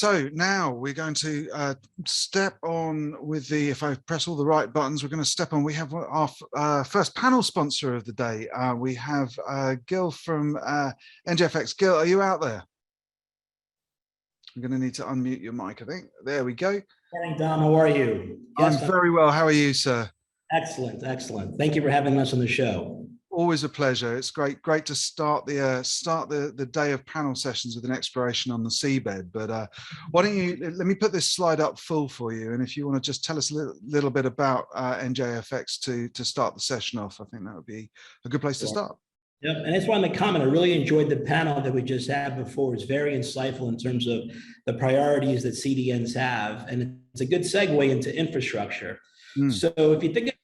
So now we're going to step on with the, if I press all the right buttons, we're going to step on. We have our first panel sponsor of the day. We have Gil from NJFX. Gil, are you out there? I'm going to need to unmute your mic, I think. There we go. Morning, Dom. How are you? Yes, I'm very well. How are you, sir? Excellent, excellent. Thank you for having us on the show. Always a pleasure. It's great to start the day of panel sessions with an exploration on the seabed. But why don't you let me put this slide up full for you, and if you want to just tell us a little bit about NJFX to start the session off, I think that would be a good place to start. Yep, and I just wanted to comment. I really enjoyed the panel that we just had before. It's very insightful in terms of the priorities that CDNs have, and it's a good segue into infrastructure. So if you think about,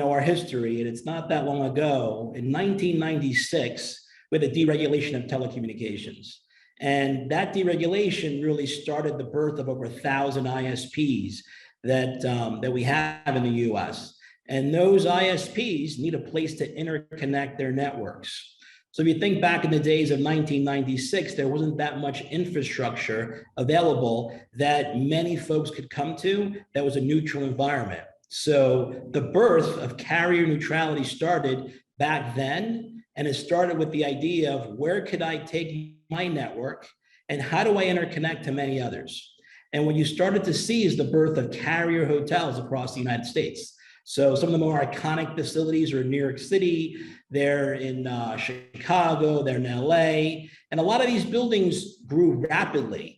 our history, and it's not that long ago, in 1996, we had the deregulation of telecommunications. And that deregulation really started the birth of over 1,000 ISPs that we have in the US. And those ISPs need a place to interconnect their networks. So if you think back in the days of 1996, there wasn't that much infrastructure available that many folks could come to that was a neutral environment. So the birth of carrier neutrality started back then, and it started with the idea of where could I take my network and how do I interconnect to many others? And what you started to see is the birth of carrier hotels across the United States. So some of the more iconic facilities are in New York City, they're in Chicago, they're in LA, and a lot of these buildings grew rapidly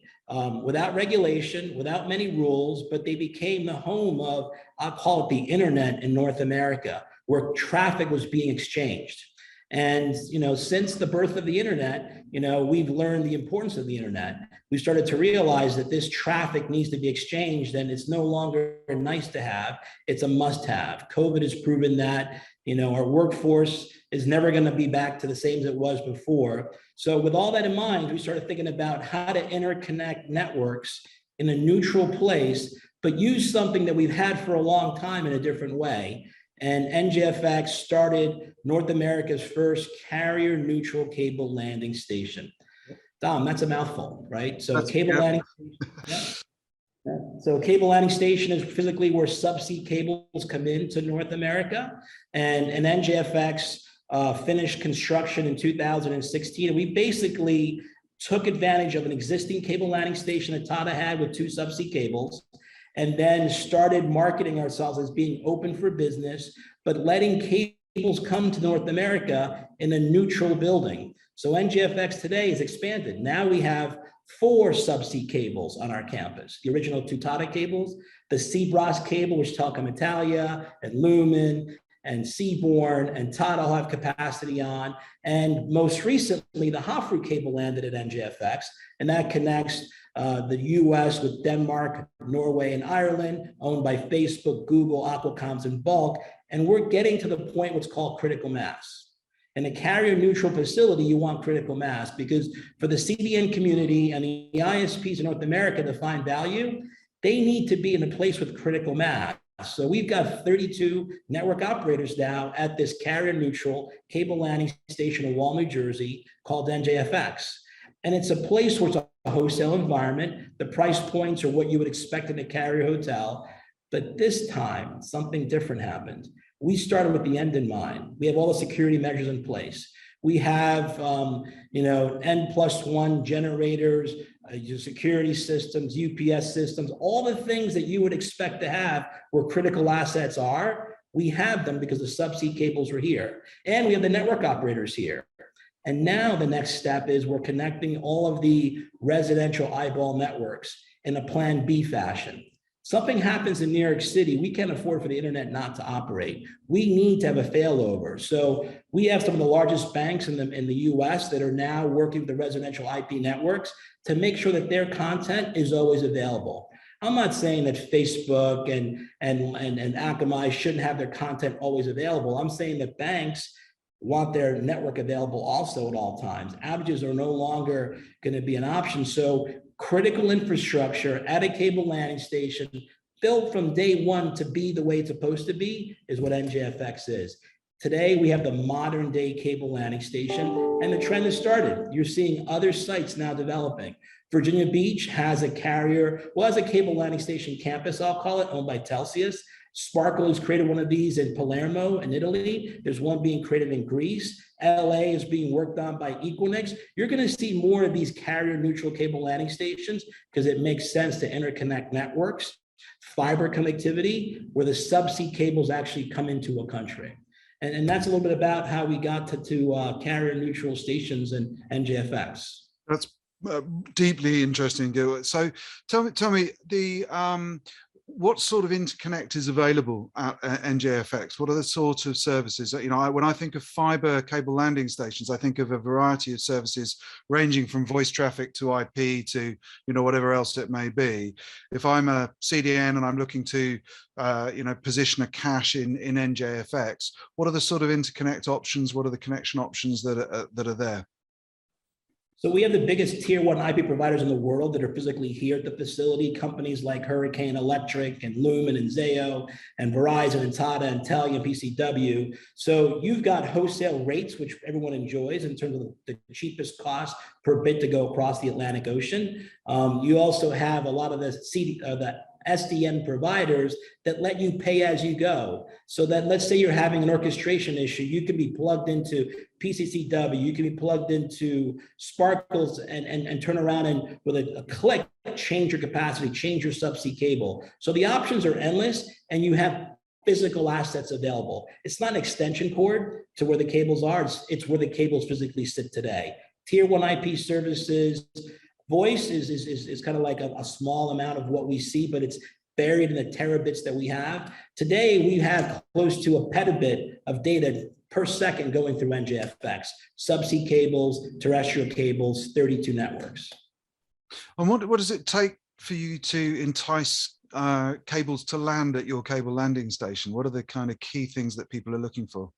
without regulation, without many rules, but they became the home of, I'll call it the internet in North America, where traffic was being exchanged. And, since the birth of the internet, we've learned the importance of the internet. We started to realize that this traffic needs to be exchanged, and it's no longer nice to have, it's a must have. COVID has proven that, our workforce is never going to be back to the same as it was before. So with all that in mind, we started thinking about how to interconnect networks in a neutral place, but use something that we've had for a long time in a different way. And NJFX started North America's first carrier neutral cable landing station. Dom, that's a mouthful, right? So landing station. Yeah. So cable landing station is physically where subsea cables come into North America, and NJFX finished construction in 2016. And we basically took advantage of an existing cable landing station that Tata had with 2 subsea cables, and then started marketing ourselves as being open for business, but letting cables come to North America in a neutral building. So NJFX today is expanded. Now we have 4 subsea cables on our campus. The original 2 Tata cables, the Cbras cable, which Telecom Italia and Lumen and Seaborn and Tata will have capacity on. And most recently, the Hofru cable landed at NJFX, and that connects the US with Denmark, Norway, and Ireland, owned by Facebook, Google, Aquacomms, and Bulk. And we're getting to the point what's called critical mass. In a carrier neutral facility, you want critical mass, because for the CDN community and the ISPs in North America to find value, they need to be in a place with critical mass. So we've got 32 network operators now at this carrier neutral cable landing station in Wall, New Jersey, called NJFX. And it's a place where it's a wholesale environment. The price points are what you would expect in a carrier hotel. But this time, something different happened. We started with the end in mind. We have all the security measures in place. We have, N+1 generators, security systems, UPS systems, all the things that you would expect to have where critical assets are. We have them because the subsea cables were here. And we have the network operators here. And now the next step is we're connecting all of the residential eyeball networks in a Plan B fashion. Something happens in New York City, we can't afford for the internet not to operate. We need to have a failover. So we have some of the largest banks in the US that are now working with the residential IP networks to make sure that their content is always available. I'm not saying that Facebook and Akamai shouldn't have their content always available. I'm saying that banks want their network available also at all times. Outages are no longer going to be an option. So critical infrastructure at a cable landing station built from day one to be the way it's supposed to be is what NJFX is. Today, we have the modern day cable landing station, and the trend has started. You're seeing other sites now developing. Virginia Beach has a carrier, well, has a cable landing station campus, I'll call it, owned by Telxius. Sparkle has created one of these in Palermo in Italy. There's one being created in Greece. LA is being worked on by Equinix. You're going to see more of these carrier neutral cable landing stations because it makes sense to interconnect networks, fiber connectivity, where the subsea cables actually come into a country. And that's a little bit about how we got to carrier neutral stations and NJFX. That's deeply interesting, Gil. So tell me the what sort of interconnect is available at NJFX? What are the sort of services? You know, when I think of fiber cable landing stations, I think of a variety of services ranging from voice traffic to IP to, you know, whatever else it may be. If I'm a CDN and I'm looking to, you know, position a cache in NJFX, what are the sort of interconnect options? What are the connection options that are there? So we have the biggest tier 1 IP providers in the world that are physically here at the facility, companies like Hurricane Electric and Lumen and Zayo and Verizon and Tata and Telia and PCW. So you've got wholesale rates, which everyone enjoys in terms of the cheapest cost per bit to go across the Atlantic Ocean. You also have a lot of the SDN providers that let you pay as you go. So that let's say you're having an orchestration issue, you can be plugged into PCCW, you can be plugged into Sparkles and turn around and with a click, change your capacity, change your subsea cable. So the options are endless and you have physical assets available. It's not an extension cord to where the cables are, it's where the cables physically sit today. Tier 1 IP services, voice is kind of like a small amount of what we see, but it's buried in the terabits that we have. Today, we have close to a petabit of data per second going through NJFX, subsea cables, terrestrial cables, 32 networks. And what does it take for you to entice cables to land at your cable landing station? What are the kind of key things that people are looking for?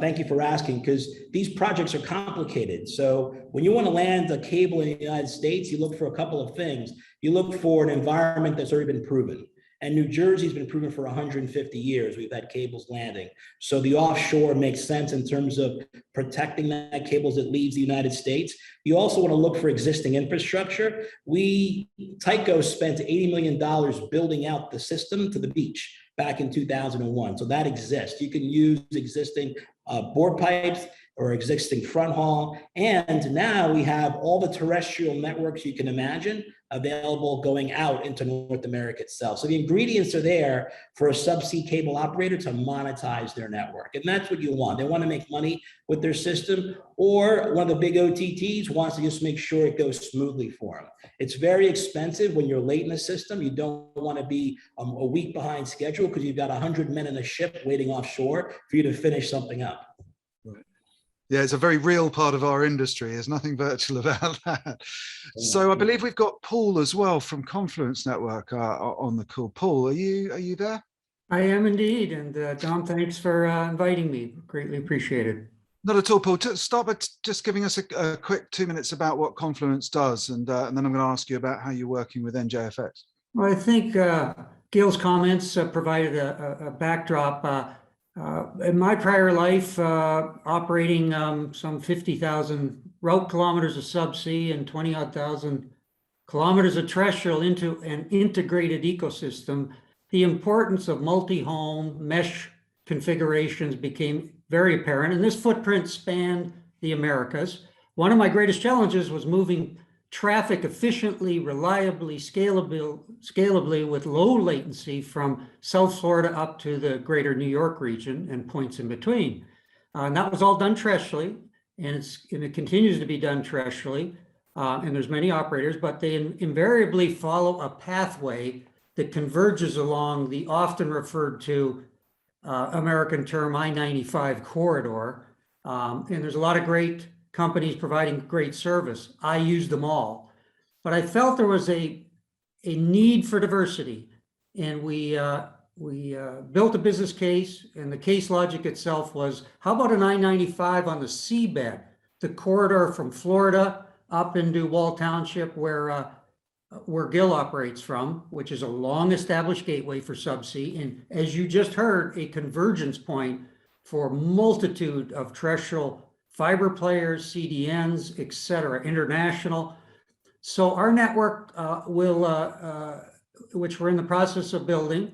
Thank you for asking, because these projects are complicated. So when you want to land a cable in the United States, you look for a couple of things. You look for an environment that's already been proven. And New Jersey's been proven for 150 years. We've had cables landing. So the offshore makes sense in terms of protecting that cable as it leaves the United States. You also want to look for existing infrastructure. Tyco spent $80 million building out the system to the beach back in 2001. So that exists. You can use existing bore pipes or existing front haul. And now we have all the terrestrial networks you can imagine available going out into North America itself. So the ingredients are there for a subsea cable operator to monetize their network. And that's what you want. They want to make money with their system, or one of the big OTTs wants to just make sure it goes smoothly for them. It's very expensive when you're late in the system. You don't want to be a week behind schedule because you've got 100 men in a ship waiting offshore for you to finish something up. Yeah, it's a very real part of our industry. There's nothing virtual about that. So I believe we've got Paul as well from Confluence Network on the call. Paul, are you there? I am indeed. And Dom, thanks for inviting me. Greatly appreciated. Not at all, Paul. Start by just giving us a quick 2 minutes about what Confluence does, and then I'm going to ask you about how you're working with NJFX. Well, I think Gil's comments provided a backdrop. In my prior life, operating some 50,000 route kilometers of subsea and 20-odd thousand kilometers of terrestrial into an integrated ecosystem, the importance of multi-home mesh configurations became very apparent, and this footprint spanned the Americas. One of my greatest challenges was moving traffic efficiently, reliably, scalably with low latency from South Florida up to the greater New York region and points in between. And that was all done terrestrially, and it continues to be done terrestrially. And there's many operators, but they invariably follow a pathway that converges along the often referred to American term I-95 corridor. And there's a lot of great companies providing great service. I use them all, but I felt there was a need for diversity, and we built a business case, and the case logic itself was, how about an I-95 on the seabed, the corridor from Florida up into Wall Township, where Gil operates from, which is a long-established gateway for subsea, and as you just heard, a convergence point for a multitude of terrestrial fiber players, CDNs, et cetera, international. So our network which we're in the process of building,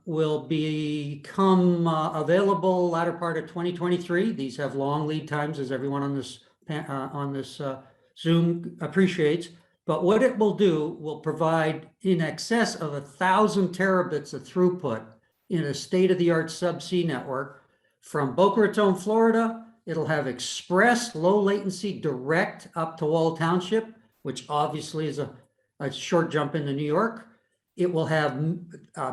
will become available latter part of 2023. These have long lead times, as everyone on this Zoom appreciates. But what it will do will provide in excess of 1,000 terabits of throughput in a state-of-the-art subsea network from Boca Raton, Florida. It'll have express low latency direct up to Wall Township, which obviously is a short jump into New York. It will have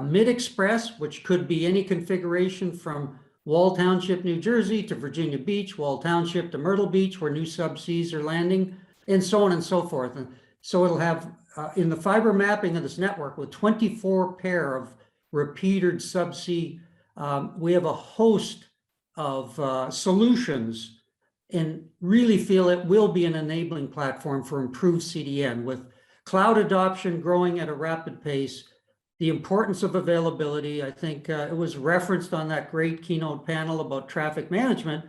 mid-express, which could be any configuration from Wall Township, New Jersey to Virginia Beach, Wall Township to Myrtle Beach, where new subseas are landing, and so on and so forth. And so it'll have, in the fiber mapping of this network with 24 pair of repeated subsea, we have a host of solutions and really feel it will be an enabling platform for improved CDN with cloud adoption growing at a rapid pace. The importance of availability, I think it was referenced on that great keynote panel about traffic management.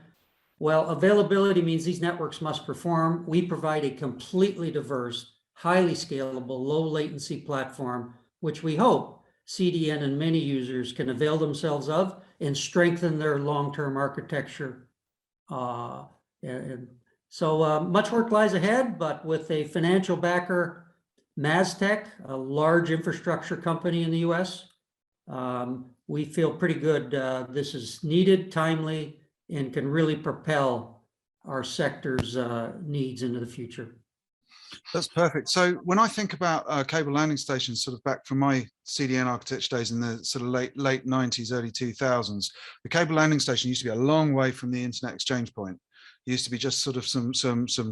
Well, availability means these networks must perform. We provide a completely diverse, highly scalable, low latency platform, which we hope CDN and many users can avail themselves of and strengthen their long-term architecture. And so much work lies ahead, but with a financial backer, Mastech, a large infrastructure company in the US, we feel pretty good. This is needed, timely, and can really propel our sector's needs into the future. That's perfect. So when I think about cable landing stations, sort of back from my CDN architecture days in the sort of late 90s, early 2000s, the cable landing station used to be a long way from the internet exchange point. It used to be just sort of some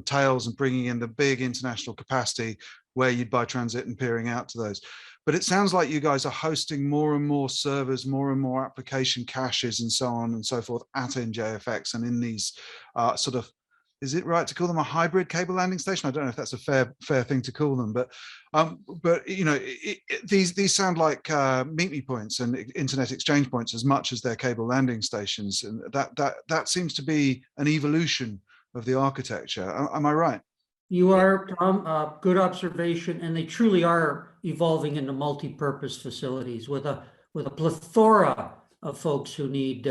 tails and bringing in the big international capacity where you'd buy transit and peering out to those. But it sounds like you guys are hosting more and more servers, more and more application caches and so on and so forth at NJFX and in these sort of, is it right to call them a hybrid cable landing station? I don't know if that's a fair thing to call them, but you know, these sound like meet me points and internet exchange points as much as they're cable landing stations, and that seems to be an evolution of the architecture. Am I right? You are, Tom, good observation, and they truly are evolving into multi-purpose facilities with a plethora of folks who need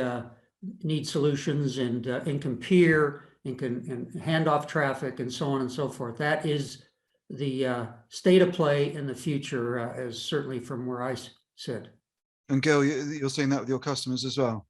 solutions and can peer and can hand off traffic and so on and so forth. That is the state of play in the future, as certainly from where I sit. And Gil, you're seeing that with your customers as well?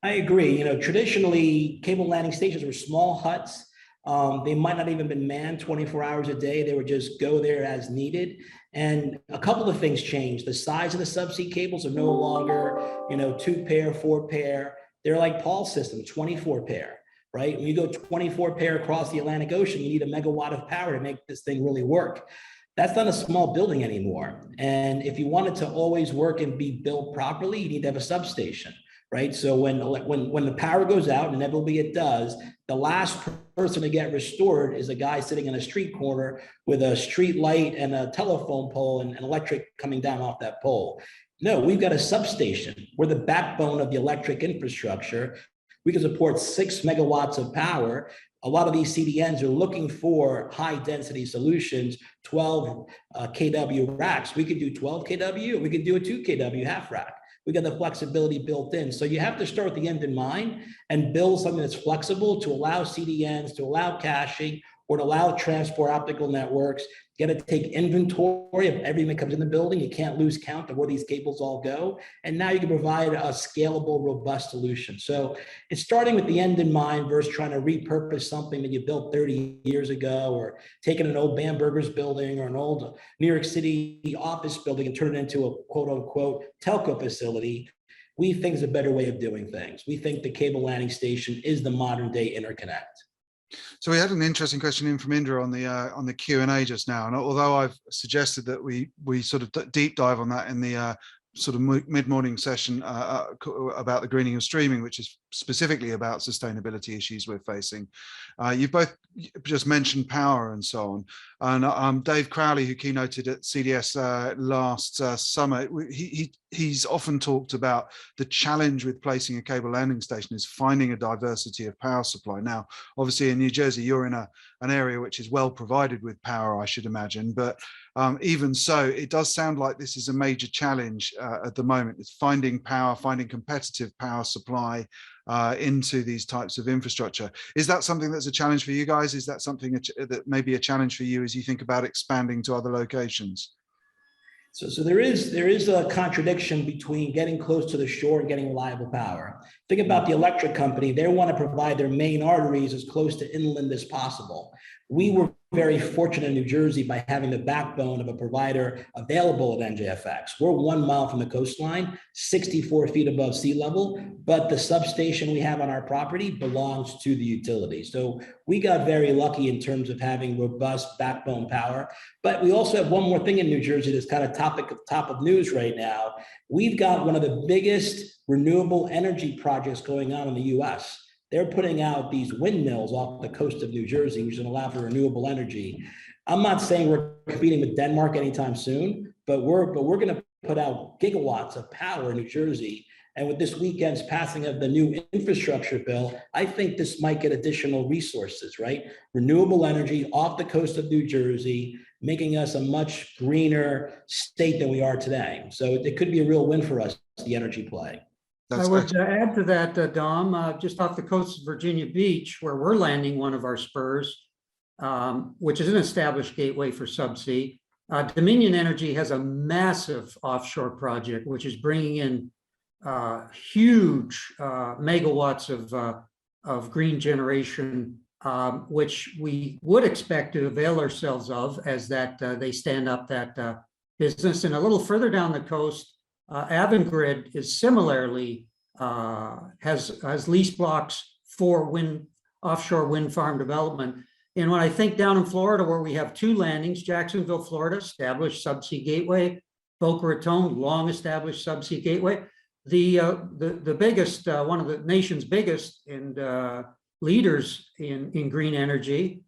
I agree. You know, traditionally, cable landing stations were small huts. They might not even been manned 24 hours a day. They would just go there as needed. And a couple of things changed. The size of the subsea cables are no longer, you know, 2 pair, 4 pair. They're like Paul's system, 24 pair, right? When you go 24 pair across the Atlantic Ocean, you need a megawatt of power to make this thing really work. That's not a small building anymore. And if you want it to always work and be built properly, you need to have a substation. Right. So when the power goes out, and inevitably it does, the last person to get restored is a guy sitting in a street corner with a street light and a telephone pole and electric coming down off that pole. No, we've got a substation. We're the backbone of the electric infrastructure. We can support 6 megawatts of power. A lot of these CDNs are looking for high density solutions, 12 kW racks. We could do 12 kW, we could do a 2 kW half rack. We got the flexibility built in. So you have to start with the end in mind and build something that's flexible to allow CDNs, to allow caching, or to allow transport optical networks. You got to take inventory of everything that comes in the building. You can't lose count of where these cables all go. And now you can provide a scalable, robust solution. So it's starting with the end in mind versus trying to repurpose something that you built 30 years ago, or taking an old Bamberger's building or an old New York City office building and turn it into a quote unquote telco facility. We think is a better way of doing things. We think the cable landing station is the modern day interconnect. So we had an interesting question in from Indra on the Q&A just now, and although I've suggested that we sort of deep dive on that in the sort of mid-morning session about the greening of streaming, which is specifically about sustainability issues we're facing. You've both just mentioned power and so on. And Dave Crowley, who keynoted at CDS last summer, he's often talked about the challenge with placing a cable landing station is finding a diversity of power supply. Now, obviously in New Jersey, you're in a an area which is well provided with power, I should imagine. But even so, it does sound like this is a major challenge at the moment. It's finding power, finding competitive power supply into these types of infrastructure. Is that something that's a challenge for you guys? Is that something that may be a challenge for you as you think about expanding to other locations? So there is a contradiction between getting close to the shore and getting reliable power. Think about the electric company. They want to provide their main arteries as close to inland as possible. We were very fortunate in New Jersey by having the backbone of a provider available at NJFX. We're 1 mile from the coastline, 64 feet above sea level, but the substation we have on our property belongs to the utility. So we got very lucky in terms of having robust backbone power. But we also have one more thing in New Jersey that's kind of top of news right now. We've got one of the biggest renewable energy projects going on in the US. They're putting out these windmills off the coast of New Jersey, which is going to allow for renewable energy. I'm not saying we're competing with Denmark anytime soon, but we're going to put out gigawatts of power in New Jersey. And with this weekend's passing of the new infrastructure bill, I think this might get additional resources, right? Renewable energy off the coast of New Jersey, making us a much greener state than we are today. So it could be a real win for us, the energy play. I would add to that, Dom, just off the coast of Virginia Beach, where we're landing one of our spurs, which is an established gateway for subsea. Dominion Energy has a massive offshore project, which is bringing in huge megawatts of green generation, which we would expect to avail ourselves of as that they stand up that business. And a little further down the coast, Avangrid is similarly has lease blocks for offshore wind farm development. And when I think down in Florida, where we have 2 landings, Jacksonville, Florida, established subsea gateway, Boca Raton, long established subsea gateway. The biggest, one of the nation's biggest and leaders in green energy,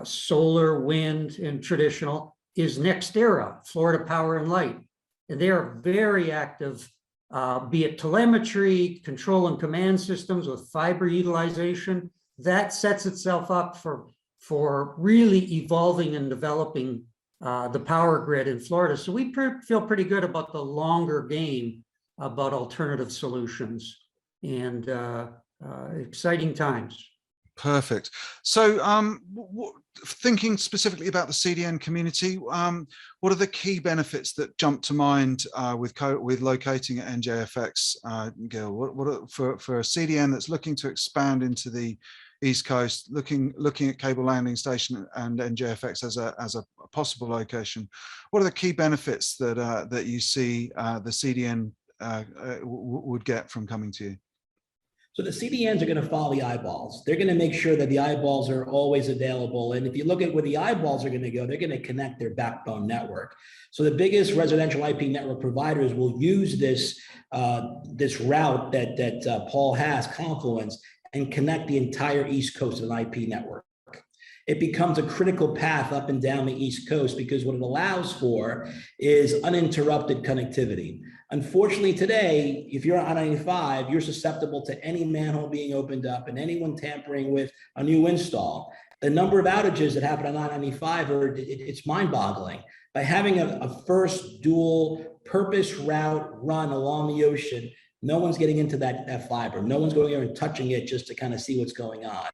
solar, wind, and traditional, is NextEra, Florida Power and Light. And they are very active, be it telemetry, control and command systems with fiber utilization. That sets itself up for really evolving and developing the power grid in Florida. So we feel pretty good about the longer game about alternative solutions, and exciting times. Perfect. So thinking specifically about the CDN community, what are the key benefits that jump to mind with locating at NJFX, Gil? What for a CDN that's looking to expand into the East Coast, looking at Cable Landing Station and NJFX as a possible location? What are the key benefits that you see the CDN would get from coming to you? So the CDNs are going to follow the eyeballs. They're going to make sure that the eyeballs are always available. And if you look at where the eyeballs are going to go, they're going to connect their backbone network. So the biggest residential IP network providers will use this route that Paul has, Confluence, and connect the entire East Coast of an IP network. It becomes a critical path up and down the East Coast because what it allows for is uninterrupted connectivity. Unfortunately, today, if you're on I-95, you're susceptible to any manhole being opened up and anyone tampering with a new install. The number of outages that happen on I-95 it's mind-boggling. By having a first dual purpose route run along the ocean, no one's getting into that fiber. No one's going there and touching it just to kind of see what's going on.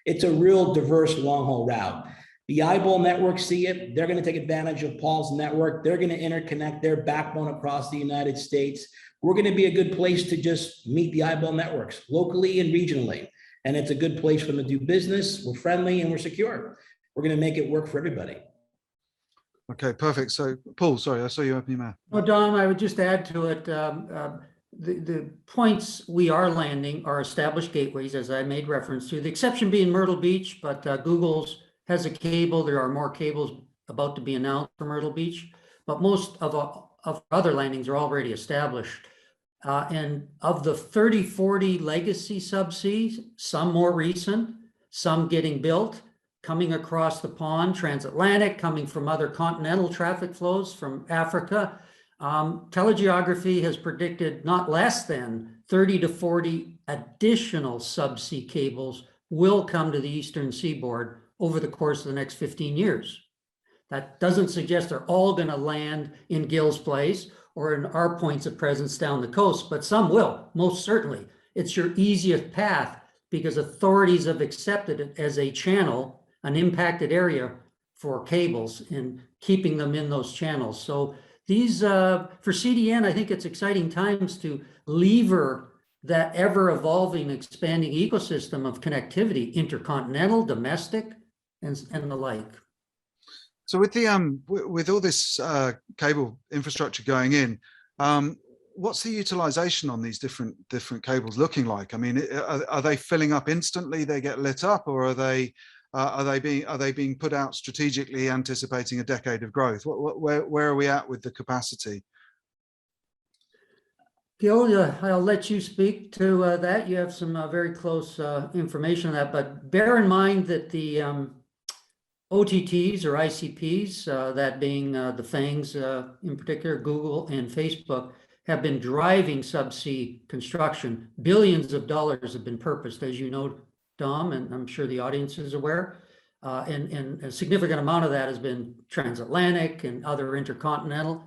It's a real diverse long-haul route. The eyeball networks see it. They're going to take advantage of Paul's network. They're going to interconnect their backbone across the United States. We're going to be a good place to just meet the eyeball networks locally and regionally. And it's a good place for them to do business. We're friendly and we're secure. We're going to make it work for everybody. Okay, perfect. So, Paul, sorry, I saw you open your mouth. Well, Dom, I would just add to it, the points we are landing are established gateways, as I made reference to, the exception being Myrtle Beach, but Google's has a cable. There are more cables about to be announced for Myrtle Beach, but most of other landings are already established. And of the 30, 40 legacy subseas, some more recent, some getting built, coming across the pond, transatlantic, coming from other continental traffic flows from Africa. Telegeography has predicted not less than 30 to 40 additional subsea cables will come to the eastern seaboard over the course of the next 15 years. That doesn't suggest they're all going to land in Gil's place or in our points of presence down the coast, but some will, most certainly. It's your easiest path because authorities have accepted it as a channel, an impacted area for cables, and keeping them in those channels. So these, for CDN, I think it's exciting times to lever that ever-evolving, expanding ecosystem of connectivity, intercontinental, domestic, and the like. So with the with all this cable infrastructure going in, what's the utilization on these different cables looking like? I mean, are they filling up instantly? They get lit up, or are they being put out strategically, anticipating a decade of growth? Where are we at with the capacity? Gil, I'll let you speak to that. You have some very close information on that, but bear in mind that the OTTs or ICPs, that being the FANGs in particular, Google and Facebook, have been driving subsea construction. Billions of dollars have been purposed, as you know, Dom, and I'm sure the audience is aware. And a significant amount of that has been transatlantic and other intercontinental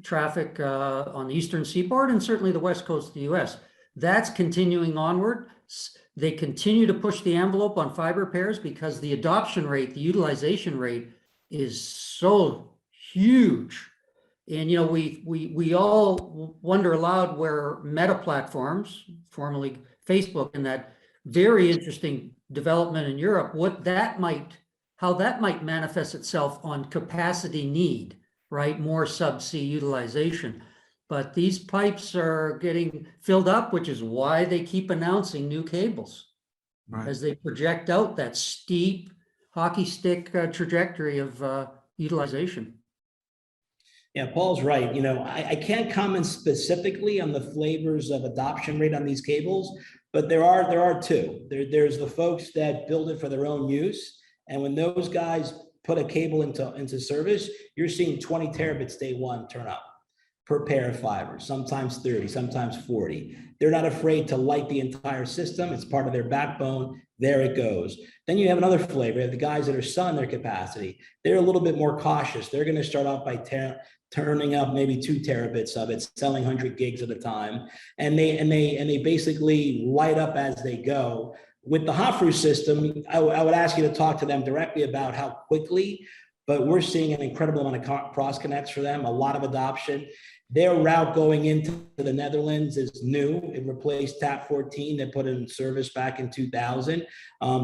traffic on the eastern seaboard and certainly the west coast of the US. That's continuing onward. They continue to push the envelope on fiber pairs because the adoption rate, the utilization rate is so huge. And you know, we all wonder aloud where Meta platforms, formerly Facebook, and that very interesting development in Europe, how that might manifest itself on capacity need, right? More subsea utilization. But these pipes are getting filled up, which is why they keep announcing new cables, right, as they project out that steep hockey stick trajectory of utilization. Yeah, Paul's right. You know, I can't comment specifically on the flavors of adoption rate on these cables, but there are two. There's the folks that build it for their own use, and when those guys put a cable into service, you're seeing 20 terabits day one turn up per pair of fiber, sometimes 30, sometimes 40. They're not afraid to light the entire system. It's part of their backbone. There it goes. Then you have another flavor, the guys that are selling their capacity. They're a little bit more cautious. They're going to start off by turning up maybe 2 terabits of it, selling 100 gigs at a time. And they basically light up as they go. With the hot-through system, I would ask you to talk to them directly about how quickly, but we're seeing an incredible amount of cross connects for them, a lot of adoption. Their route going into the Netherlands is new. It replaced TAP 14 that put it in service back in 2000.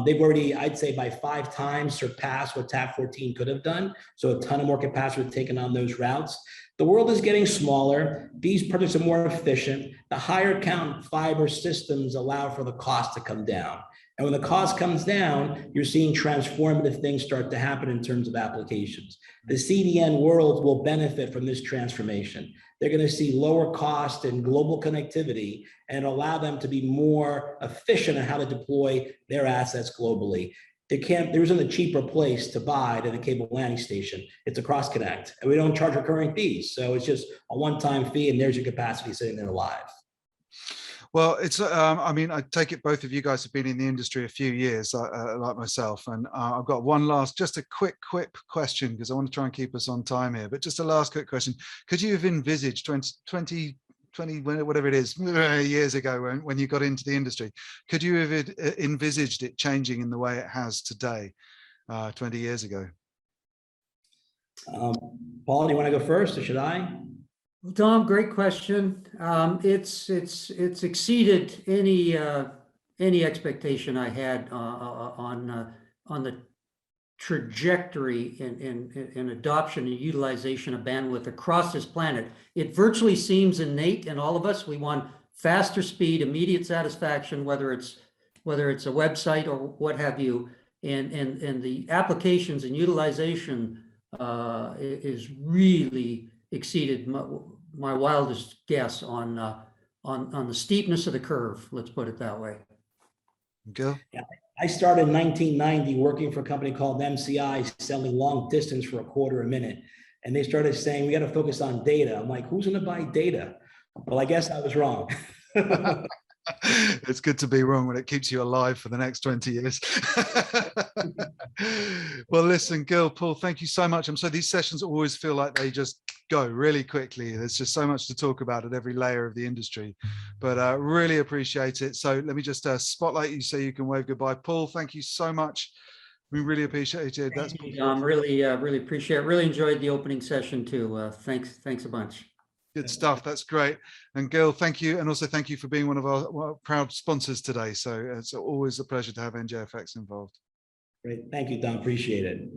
They've already, I'd say by 5 times surpassed what TAP 14 could have done. So a ton of more capacity taken on those routes. The world is getting smaller. These projects are more efficient. The higher count fiber systems allow for the cost to come down. And when the cost comes down, you're seeing transformative things start to happen in terms of applications. The CDN world will benefit from this transformation. They're going to see lower cost and global connectivity and allow them to be more efficient in how to deploy their assets globally. There isn't a cheaper place to buy than a cable landing station. It's a cross connect, and we don't charge recurring fees. So it's just a one-time fee, and there's your capacity sitting there live. Well, it's, I mean, I take it both of you guys have been in the industry a few years, like myself, and I've got one last, just a quick question, because I want to try and keep us on time here, but just a last quick question. Could you have envisaged 20, whatever it is, years ago when you got into the industry, could you have envisaged it changing in the way it has today, 20 years ago? Paul, do you want to go first, or should I? Well, Tom, great question. It's exceeded any expectation I had on the trajectory in adoption and utilization of bandwidth across this planet. It virtually seems innate in all of us. We want faster speed, immediate satisfaction, whether it's a website or what have you, and the applications and utilization is really exceeded my wildest guess on the steepness of the curve. Let's put it that way. Gil? Yeah, I started in 1990 working for a company called MCI, selling long distance for $0.25 a minute. And they started saying, we got to focus on data. I'm like, who's going to buy data? Well, I guess I was wrong. It's good to be wrong when it keeps you alive for the next 20 years. Well, listen, Gil, Paul, thank you so much. I'm so these sessions always feel like they just go really quickly. There's just so much to talk about at every layer of the industry, but really appreciate it. So let me just spotlight you so you can wave goodbye. Paul, thank you so much. We really appreciate it. That's really appreciate it. Really enjoyed the opening session too. Thanks a bunch. good stuff. That's great. And Gil, thank you. And also thank you for being one of our proud sponsors today. So it's always a pleasure to have NJFX involved. Great. Thank you, Don. Appreciate it.